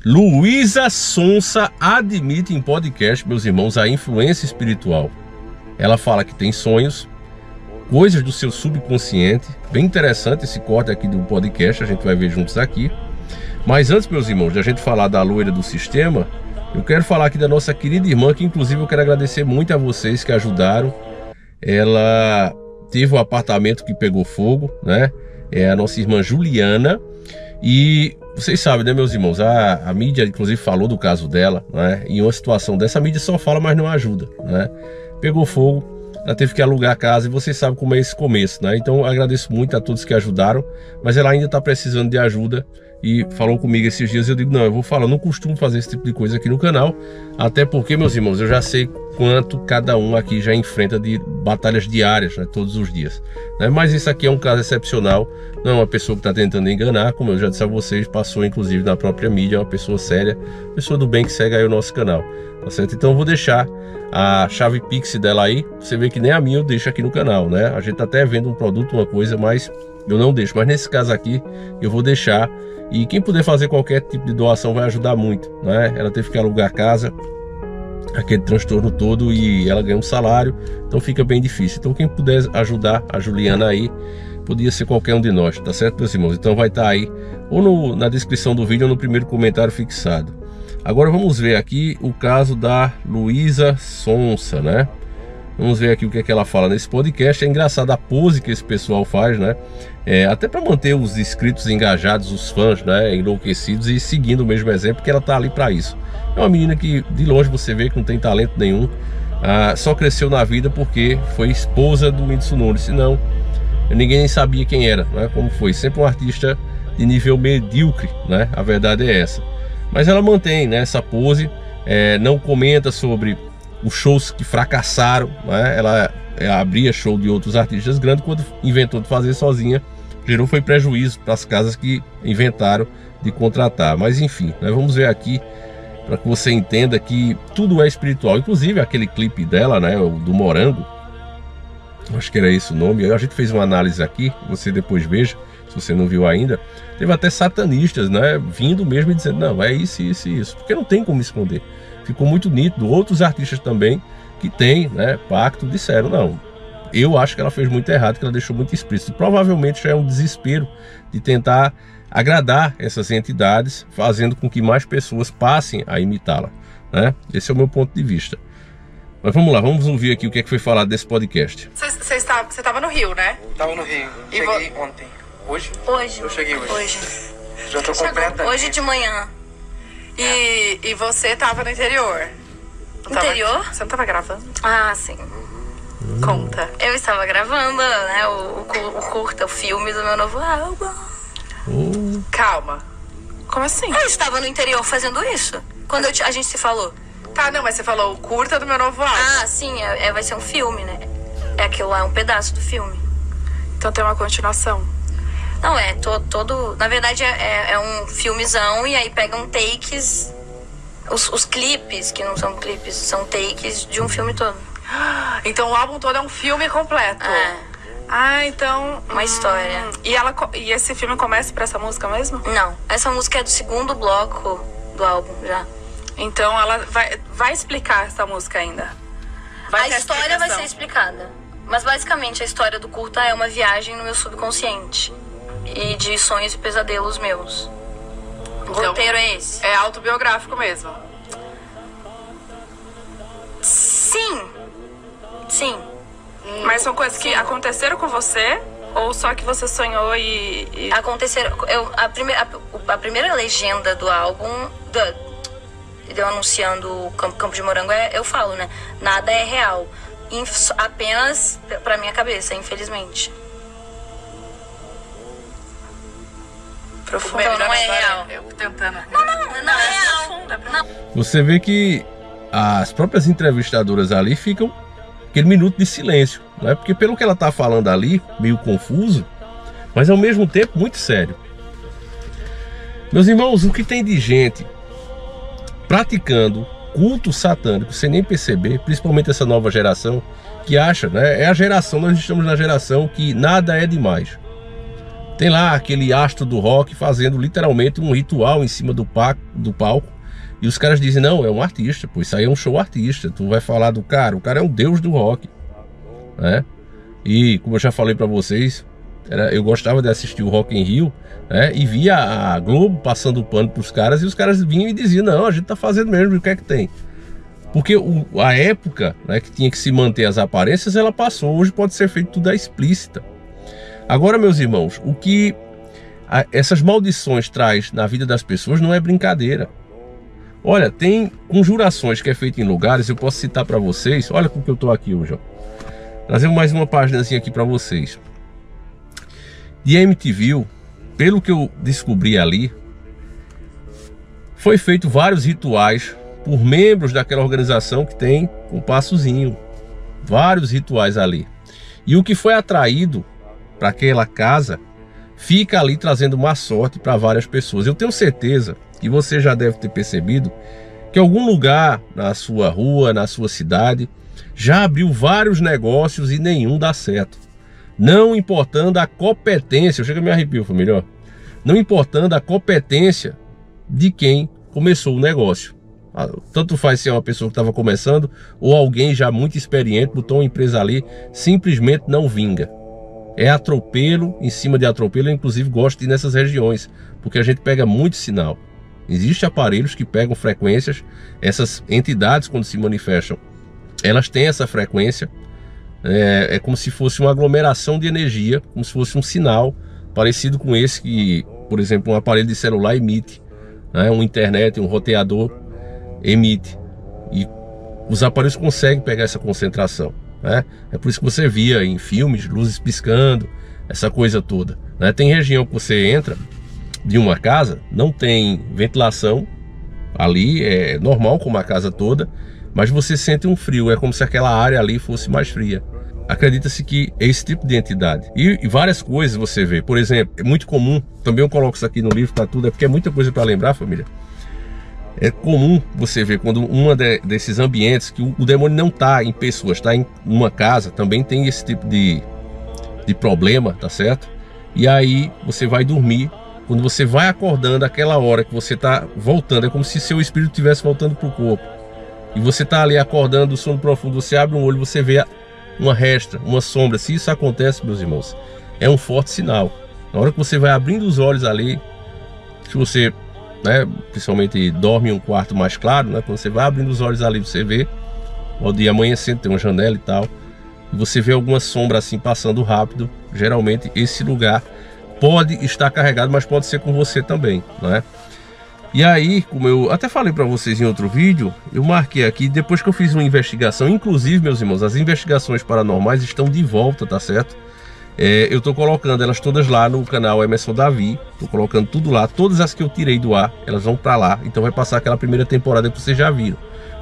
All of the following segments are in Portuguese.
Luísa Sonza admite em podcast, meus irmãos, a influência espiritual. Ela fala que tem sonhos, coisas do seu subconsciente. Bem interessante esse corte aqui do podcast, a gente vai ver juntos aqui. Mas antes, meus irmãos, de a gente falar da loira do sistema, eu quero falar aqui da nossa querida irmã, que inclusive eu quero agradecer muito a vocês que ajudaram. Ela teve um apartamento que pegou fogo, né? É a nossa irmã Juliana. E vocês sabem, né, meus irmãos, a mídia inclusive falou do caso dela, né? E uma situação dessa, a mídia só fala, mas não ajuda, né? Pegou fogo, ela teve que alugar a casa e vocês sabem como é esse começo, né? Então eu agradeço muito a todos que ajudaram, mas ela ainda está precisando de ajuda e falou comigo esses dias. Eu digo, não, eu vou falar, eu não costumo fazer esse tipo de coisa aqui no canal, até porque, meus irmãos, eu já sei quanto cada um aqui já enfrenta de batalhas diárias, né, todos os dias, né? Mas isso aqui é um caso excepcional, não é uma pessoa que está tentando enganar, como eu já disse a vocês, passou inclusive na própria mídia, é uma pessoa séria, pessoa do bem que segue aí o nosso canal, tá certo? Então eu vou deixar a chave Pix dela aí, você vê que nem a minha eu deixo aqui no canal, né? A gente tá até vendo um produto, uma coisa, mas eu não deixo, mas nesse caso aqui eu vou deixar, e quem puder fazer qualquer tipo de doação vai ajudar muito, né? Ela teve que alugar a casa, aquele transtorno todo, e ela ganha um salário, então fica bem difícil. Então quem puder ajudar a Juliana aí, podia ser qualquer um de nós, tá certo, meus irmãos? Então vai estar aí, ou na descrição do vídeo, ou no primeiro comentário fixado. Agora vamos ver aqui o caso da Luísa Sonza, né? Vamos ver aqui o que é que ela fala nesse podcast. É engraçado a pose que esse pessoal faz, né? Até para manter os inscritos engajados, os fãs, né, enlouquecidos e seguindo o mesmo exemplo, que ela tá ali para isso. É uma menina que de longe você vê que não tem talento nenhum, só cresceu na vida porque foi esposa do Whindersson Nunes, senão ninguém nem sabia quem era, né? Como foi, sempre um artista de nível medíocre, né? A verdade é essa. Mas ela mantém, né, essa pose, não comenta sobre os shows que fracassaram, né? Ela abria show de outros artistas grandes, quando inventou de fazer sozinha, gerou foi prejuízo para as casas que inventaram de contratar. Mas enfim, né, vamos ver aqui para que você entenda que tudo é espiritual. Inclusive aquele clipe dela, né, do Morango, acho que era esse o nome, a gente fez uma análise aqui, você depois veja, se você não viu ainda. Teve até satanistas, né, vindo mesmo e dizendo, não, é isso, isso e isso, porque não tem como esconder. Ficou muito nítido. Outros artistas também que têm, né, pacto, disseram, não, eu acho que ela fez muito errado, que ela deixou muito explícito. Provavelmente já é um desespero de tentar agradar essas entidades, fazendo com que mais pessoas passem a imitá-la, né? Esse é o meu ponto de vista. Mas vamos lá, vamos ouvir aqui o que é que foi falado desse podcast. Você estava no Rio, né? Tava no Rio. Cheguei ontem. Hoje? Hoje. Eu cheguei hoje. Já tô Chegou completa. hoje de manhã. E você estava no interior? Interior? Você não estava gravando? Ah, sim. Conta. Eu estava gravando, né, o curta, o filme do meu novo álbum. Calma. Como assim? Eu estava no interior fazendo isso. Quando a gente se falou. Tá, não, mas você falou o curta do meu novo álbum. Ah, sim, vai ser um filme, né? Aquilo lá é um pedaço do filme. Então tem uma continuação. Não, todo... Na verdade, é um filmezão, e aí pegam takes... Os clipes, que não são clipes, são takes de um filme todo. Então o álbum todo é um filme completo. Então... Uma história. E esse filme começa por essa música mesmo? Não, essa música é do segundo bloco do álbum, já. Então ela vai explicar essa música ainda. A história vai ser explicada. Mas basicamente a história do curta é uma viagem no meu subconsciente. E de sonhos e pesadelos meus. O roteiro é esse. É autobiográfico mesmo. Sim. Sim. Mas são coisas que aconteceram com você? Ou só que você sonhou e... Aconteceram... A primeira legenda do álbum... Eu anunciando o Campo de Morango, eu falo, né? Nada é real. Apenas pra minha cabeça, infelizmente. Profundo. Então não é real. Eu tentando. Não é real. Não. Você vê que as próprias entrevistadoras ali ficam aquele minuto de silêncio, né? Porque pelo que ela tá falando ali, meio confuso, mas ao mesmo tempo muito sério. Meus irmãos, o que tem de gente praticando culto satânico sem nem perceber, principalmente essa nova geração que acha, né? É a geração, nós estamos na geração que nada é demais. Tem lá aquele astro do rock fazendo literalmente um ritual em cima do palco. E os caras dizem, não, é um artista, pô, isso aí é um show artista. Tu vai falar do cara, o cara é um deus do rock, né? E como eu já falei pra vocês, eu gostava de assistir o Rock in Rio, né? E via a Globo passando o pano pros caras, e os caras vinham e diziam, não, a gente tá fazendo mesmo, o que é que tem? Porque a época, né, que tinha que se manter as aparências, ela passou. Hoje pode ser feito tudo à explícita. Agora, meus irmãos, o que essas maldições traz na vida das pessoas não é brincadeira. Olha, tem conjurações que é feita em lugares, eu posso citar para vocês. Olha com que eu estou aqui hoje, ó. Trazendo mais uma páginazinha aqui para vocês. De Amityville, pelo que eu descobri ali, foi feito vários rituais por membros daquela organização que tem um passozinho. Vários rituais ali. E o que foi atraído para aquela casa fica ali trazendo má sorte para várias pessoas. Eu tenho certeza que você já deve ter percebido que algum lugar na sua rua, na sua cidade, já abriu vários negócios e nenhum dá certo. Não importando a competência, eu chego a me arrepio, família, ó. Não importando a competência de quem começou o negócio. Tanto faz se é uma pessoa que estava começando ou alguém já muito experiente, botou uma empresa ali, simplesmente não vinga. É atropelo em cima de atropelo. Eu inclusive gosto de ir nessas regiões, porque a gente pega muito sinal. Existem aparelhos que pegam frequências. Essas entidades, quando se manifestam, elas têm essa frequência. É como se fosse uma aglomeração de energia, como se fosse um sinal parecido com esse que, por exemplo, um aparelho de celular emite, né? Um internet, um roteador emite. E os aparelhos conseguem pegar essa concentração, né? É por isso que você via em filmes luzes piscando, essa coisa toda, né? Tem região que você entra de uma casa, não tem ventilação ali, é normal como a casa toda, mas você sente um frio, é como se aquela área ali fosse mais fria. Acredita-se que é esse tipo de entidade. E várias coisas você vê, por exemplo, é muito comum, também eu coloco isso aqui no livro para tudo, é porque é muita coisa para lembrar, família. É comum você ver quando desses ambientes que o demônio não está em pessoas, está em uma casa, também tem esse tipo de problema, tá certo? E aí você vai dormir, quando você vai acordando, aquela hora que você está voltando, é como se seu espírito estivesse voltando para o corpo. E você está ali acordando do sono profundo, você abre um olho, você vê uma restra, uma sombra. Se isso acontece, meus irmãos, é um forte sinal. Na hora que você vai abrindo os olhos ali, se você, né, principalmente dorme em um quarto mais claro, né, quando você vai abrindo os olhos ali, você vê o dia amanhecendo, tem uma janela e tal, e você vê alguma sombra assim passando rápido. Geralmente esse lugar pode estar carregado, mas pode ser com você também, né? E aí, como eu até falei para vocês em outro vídeo, eu marquei aqui, depois que eu fiz uma investigação, inclusive, meus irmãos, as investigações paranormais estão de volta, tá certo? Eu tô colocando elas todas lá no canal Emerson Davi, tô colocando tudo lá, todas as que eu tirei do ar, elas vão para lá, então vai passar aquela primeira temporada que vocês já viram,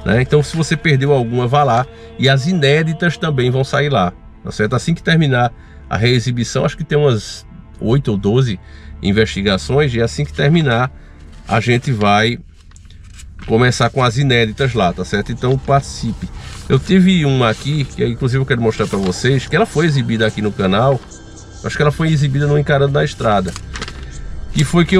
né? Então se você perdeu alguma, vá lá, e as inéditas também vão sair lá, tá certo? Assim que terminar a reexibição, acho que tem umas 8 ou 12 investigações, e assim que terminar, a gente vai começar com as inéditas lá, tá certo? Então participe. Eu tive uma aqui, que inclusive eu quero mostrar para vocês, que ela foi exibida aqui no canal. Acho que ela foi exibida no Encarando na Estrada. Que foi que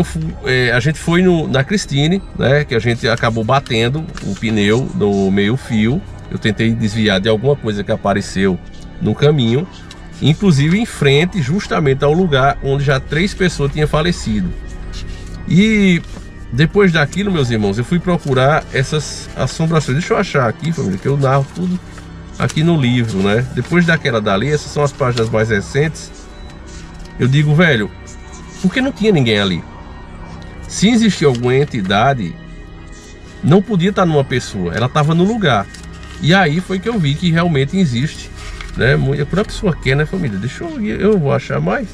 a gente foi na Christine, né? Que a gente acabou batendo o pneu no meio fio. Eu tentei desviar de alguma coisa que apareceu no caminho, inclusive em frente justamente ao lugar onde já 3 pessoas tinham falecido. E depois daquilo, meus irmãos, eu fui procurar essas assombrações. Deixa eu achar aqui, família, que eu narro tudo aqui no livro, né? Depois daquela dali, essas são as páginas mais recentes. Eu digo, velho, por que não tinha ninguém ali? Se existia alguma entidade, não podia estar numa pessoa, ela estava no lugar. E aí foi que eu vi que realmente existe, né? É por a pessoa quer, né, família? Deixa eu vou achar mais.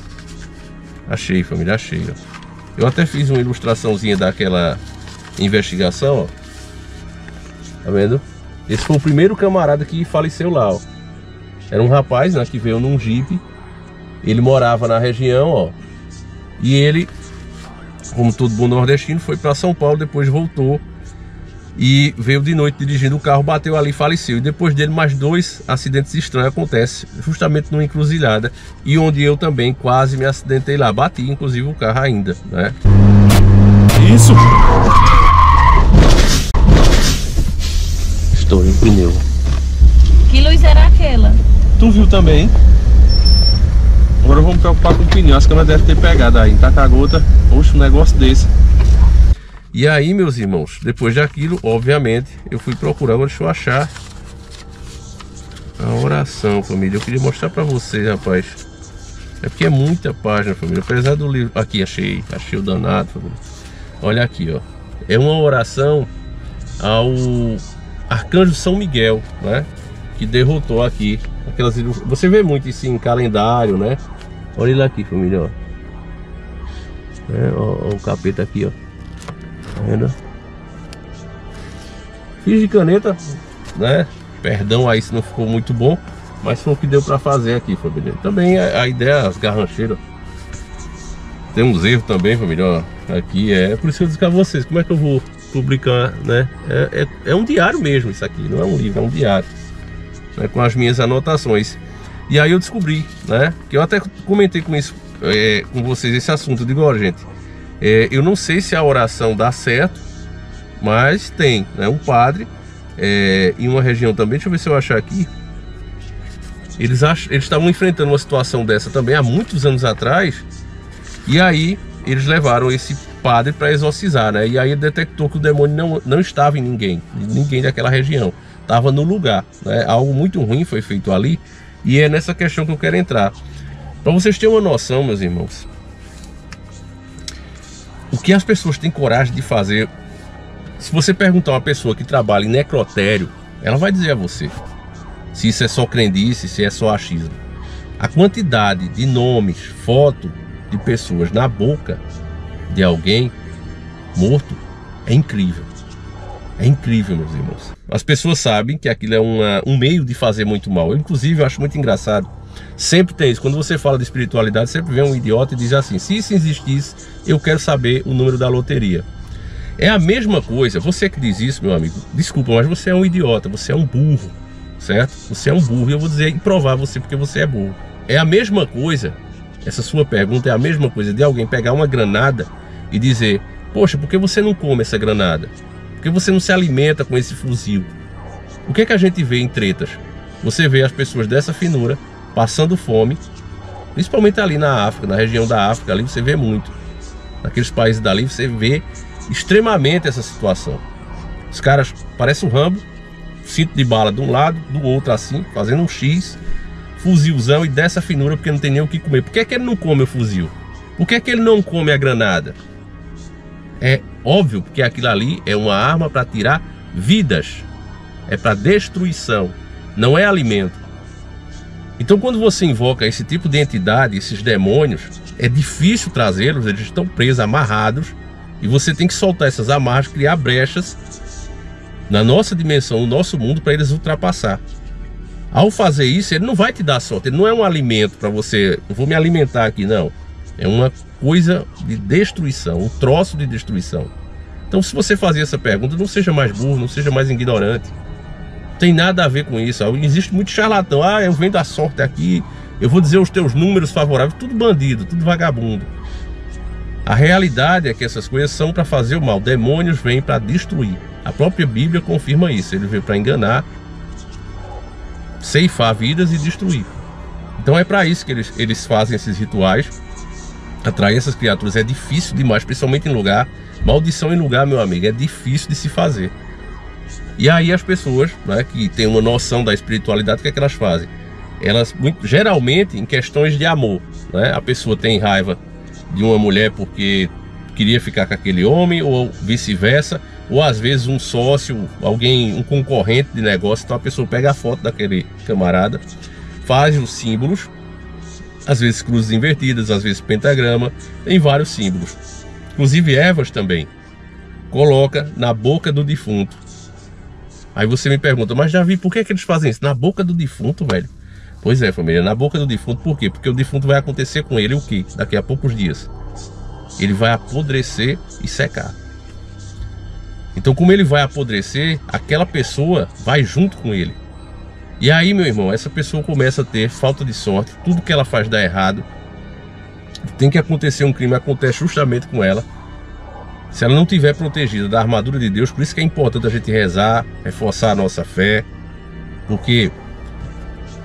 Achei, família, achei, ó. Eu até fiz uma ilustraçãozinha daquela investigação, ó. Tá vendo? Esse foi o primeiro camarada que faleceu lá, ó. Era um rapaz, né, que veio num jipe. Ele morava na região, ó. E ele, como todo bom nordestino, foi para São Paulo, depois voltou. e veio de noite dirigindo o carro, bateu ali e faleceu. E depois dele mais 2 acidentes estranhos acontecem justamente numa encruzilhada, e onde eu também quase me acidentei lá, bati inclusive o carro ainda, né? Isso! Estou em pneu. Que luz era aquela? Tu viu também? Agora vamos preocupar com o pneu. As câmeras devem ter pegado aí, tá com a gota. Poxa, um negócio desse. E aí, meus irmãos, depois daquilo, obviamente, eu fui procurar. Agora deixa eu achar a oração, família. Eu queria mostrar pra vocês, rapaz. É porque é muita página, família. Apesar do livro... Aqui, achei o danado, família. Olha aqui, ó. É uma oração ao Arcanjo São Miguel, né? Que derrotou aqui aquelas... Você vê muito isso em calendário, né? Olha ele aqui, família, ó. Ó o capeta aqui, ó. Tá vendo? Fiz de caneta, né? Perdão aí se não ficou muito bom, mas foi o que deu pra fazer aqui, família. Também a ideia, as garrancheiras. Tem uns erros também, família, ó. Aqui por isso que eu disse a vocês, como é que eu vou publicar, né? É um diário mesmo isso aqui, não é um livro, é um diário, né? Com as minhas anotações. E aí eu descobri, né? Que eu até comentei com isso, com vocês esse assunto. Eu digo, ó, gente, eu não sei se a oração dá certo, mas tem, né? Um padre em uma região também, deixa eu ver se eu achar aqui. Eles estavam enfrentando uma situação dessa também há muitos anos atrás. E aí eles levaram esse padre para exorcizar, né? E aí ele detectou que o demônio não estava em ninguém daquela região, estava no lugar, né? Algo muito ruim foi feito ali. E é nessa questão que eu quero entrar, para vocês terem uma noção, meus irmãos, o que as pessoas têm coragem de fazer. Se você perguntar a uma pessoa que trabalha em necrotério, ela vai dizer a você se isso é só crendice, se é só achismo. A quantidade de nomes, fotos de pessoas na boca de alguém morto é incrível. É incrível, meus irmãos. As pessoas sabem que aquilo é um meio de fazer muito mal. Eu, inclusive, eu acho muito engraçado. Sempre tem isso. Quando você fala de espiritualidade, sempre vem um idiota e diz assim: se isso existisse, eu quero saber o número da loteria. É a mesma coisa. Você que diz isso, meu amigo, desculpa, mas você é um idiota, você é um burro, certo? Você é um burro, e eu vou dizer e provar você porque você é burro. É a mesma coisa. Essa sua pergunta é a mesma coisa de alguém pegar uma granada e dizer: poxa, por que você não come essa granada? Por que você não se alimenta com esse fuzil? O que é que a gente vê em tretas? Você vê as pessoas dessa finura passando fome, principalmente ali na África, na região da África, ali você vê muito. Naqueles países dali você vê extremamente essa situação. Os caras parecem um Rambo, cinto de bala de um lado, do outro assim, fazendo um X, fuzilzão, e dessa finura porque não tem nem o que comer. Por que é que ele não come o fuzil? Por que é que ele não come a granada? É óbvio que aquilo ali é uma arma para tirar vidas, é para destruição, não é alimento. Então quando você invoca esse tipo de entidade, esses demônios, é difícil trazê-los, eles estão presos, amarrados, e você tem que soltar essas amarras, criar brechas na nossa dimensão, no nosso mundo, para eles ultrapassar. Ao fazer isso, ele não vai te dar sorte, ele não é um alimento para você, eu vou me alimentar aqui, não. É uma coisa de destruição, um troço de destruição. Então, se você fazer essa pergunta, não seja mais burro, não seja mais ignorante. Não tem nada a ver com isso. Existe muito charlatão. Ah, eu venho da sorte aqui, eu vou dizer os teus números favoráveis. Tudo bandido, tudo vagabundo. A realidade é que essas coisas são para fazer o mal. Demônios vêm para destruir. A própria Bíblia confirma isso. Ele veio para enganar, ceifar vidas e destruir. Então é para isso que eles fazem esses rituais. Atrair essas criaturas é difícil demais, principalmente em lugar. Maldição em lugar, meu amigo, é difícil de se fazer. E aí as pessoas, né, que têm uma noção da espiritualidade, o que é que elas fazem? Elas, geralmente, em questões de amor, né? A pessoa tem raiva de uma mulher porque queria ficar com aquele homem, ou vice-versa, ou às vezes um sócio, alguém, um concorrente de negócio. Então a pessoa pega a foto daquele camarada, faz os símbolos, às vezes cruzes invertidas, às vezes pentagrama, tem vários símbolos. Inclusive ervas também. Coloca na boca do defunto. Aí você me pergunta: mas Davi, por que é que eles fazem isso? Na boca do defunto, velho? Pois é, família, na boca do defunto. Por quê? Porque o defunto vai acontecer com ele o quê? Daqui a poucos dias ele vai apodrecer e secar. Então, como ele vai apodrecer, aquela pessoa vai junto com ele. E aí, meu irmão, essa pessoa começa a ter falta de sorte, tudo que ela faz dá errado. Tem que acontecer um crime, acontece justamente com ela. Se ela não tiver protegida da armadura de Deus, por isso que é importante a gente rezar, reforçar a nossa fé, porque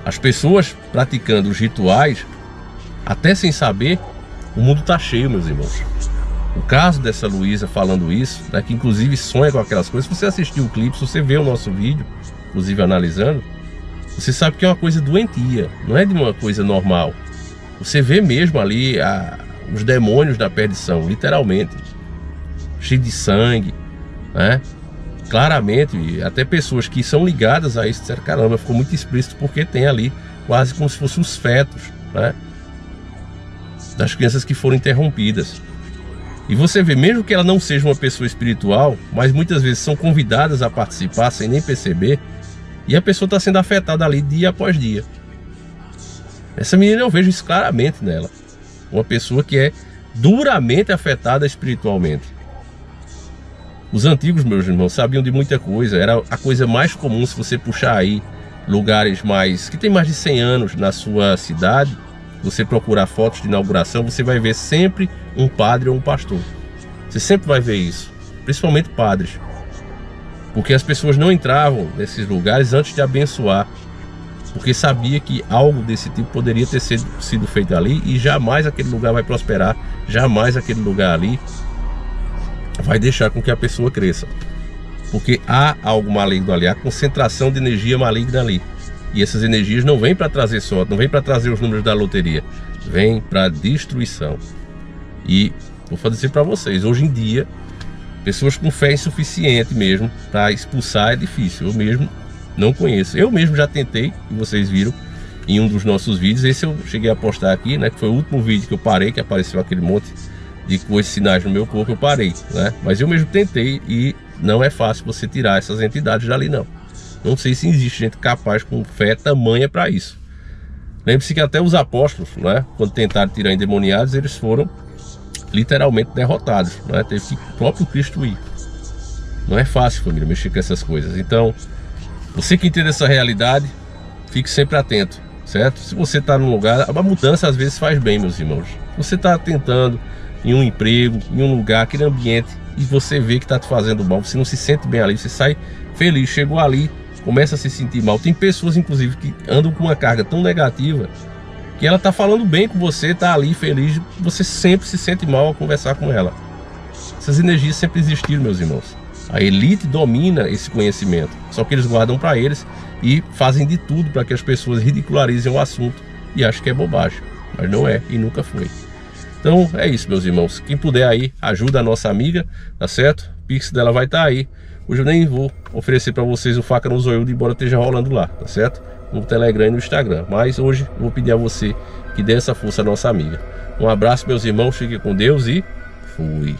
as pessoas praticando os rituais, até sem saber, o mundo está cheio, meus irmãos. O caso dessa Luísa falando isso, né, que inclusive sonha com aquelas coisas, se você assistir o clipe, se você vê o nosso vídeo, inclusive analisando, você sabe que é uma coisa doentia, não é de uma coisa normal. Você vê mesmo ali os demônios da perdição, literalmente, cheio de sangue, né? Claramente, até pessoas que são ligadas a isso disseram, caramba, ficou muito explícito, porque tem ali quase como se fossem os fetos, né, das crianças que foram interrompidas. E você vê, mesmo que ela não seja uma pessoa espiritual, mas muitas vezes são convidadas a participar sem nem perceber, e a pessoa está sendo afetada ali dia após dia. Essa menina, eu vejo isso claramente nela. Uma pessoa que é duramente afetada espiritualmente. Os antigos, meus irmãos, sabiam de muita coisa. Era a coisa mais comum, se você puxar aí lugares que tem mais de 100 anos na sua cidade, você procurar fotos de inauguração, você vai ver sempre um padre ou um pastor. Você sempre vai ver isso, principalmente padres. Porque as pessoas não entravam nesses lugares antes de abençoar, porque sabia que algo desse tipo poderia ter sido feito ali, e jamais aquele lugar vai prosperar, jamais aquele lugar ali vai deixar com que a pessoa cresça, porque há algo maligno ali, há concentração de energia maligna ali, e essas energias não vêm para trazer sorte, não vêm para trazer os números da loteria, vêm para destruição. E vou dizer para vocês, hoje em dia, pessoas com fé insuficiente mesmo para expulsar é difícil. Eu mesmo não conheço. Eu mesmo já tentei, e vocês viram em um dos nossos vídeos. Esse eu cheguei a postar aqui, né? Que foi o último vídeo que eu parei, que apareceu aquele monte de coisas, sinais no meu corpo, eu parei, né? Mas eu mesmo tentei e não é fácil você tirar essas entidades dali, não. Não sei se existe gente capaz com fé tamanha para isso. Lembre-se que até os apóstolos, né? Quando tentaram tirar endemoniados, eles foram literalmente derrotados, né? Teve que o próprio Cristo ir. Não é fácil, família, mexer com essas coisas. Então, você que entende essa realidade, fique sempre atento, certo? Se você está num lugar, a mudança às vezes faz bem, meus irmãos. Você está tentando em um emprego, em um lugar, aquele ambiente, e você vê que está te fazendo mal, você não se sente bem ali, você sai feliz, chegou ali, começa a se sentir mal. Tem pessoas, inclusive, que andam com uma carga tão negativa, que ela tá falando bem com você, tá ali feliz, você sempre se sente mal ao conversar com ela. Essas energias sempre existiram, meus irmãos. A elite domina esse conhecimento, só que eles guardam para eles e fazem de tudo para que as pessoas ridicularizem o assunto e achem que é bobagem, mas não é e nunca foi. Então é isso, meus irmãos. Quem puder aí, ajuda a nossa amiga, tá certo? O Pix dela vai estar aí. Hoje eu nem vou oferecer para vocês o faca no zoiudo, embora esteja rolando lá, tá certo? No Telegram e no Instagram. Mas hoje eu vou pedir a você que dê essa força à nossa amiga. Um abraço, meus irmãos, fiquem com Deus e fui!